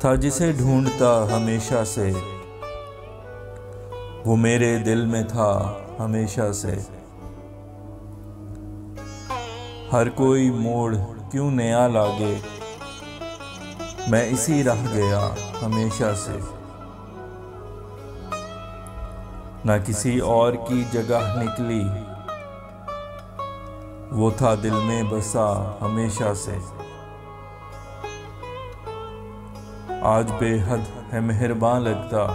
था जिसे ढूंढता हमेशा से, वो मेरे दिल में था हमेशा से। हर कोई मोड़ क्यों नया लागे, मैं इसी रह गया हमेशा से। ना किसी और की जगह निकली, वो था दिल में बसा हमेशा से। आज बेहद है मेहरबान लगता,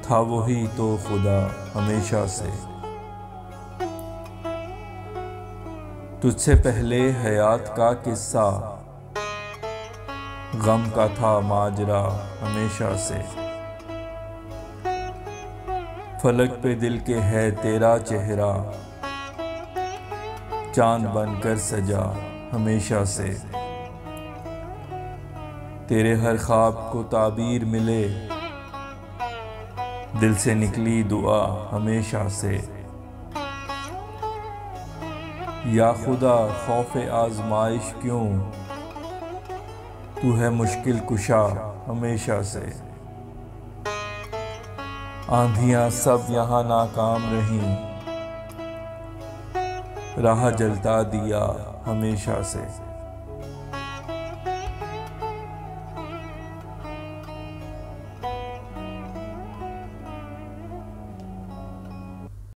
था वही तो खुदा हमेशा से। तुझसे पहले हयात का किस्सा, गम का था माजरा हमेशा से। फलक पे दिल के है तेरा चेहरा, चांद बनकर सजा हमेशा से। तेरे हर ख्वाब को ताबीर मिले, दिल से निकली दुआ हमेशा से। या खुदा खौफ आजमाइश क्यों, तू है मुश्किल कुशा हमेशा से। आंधियां सब यहाँ नाकाम रहीं, राह जलता दिया हमेशा से।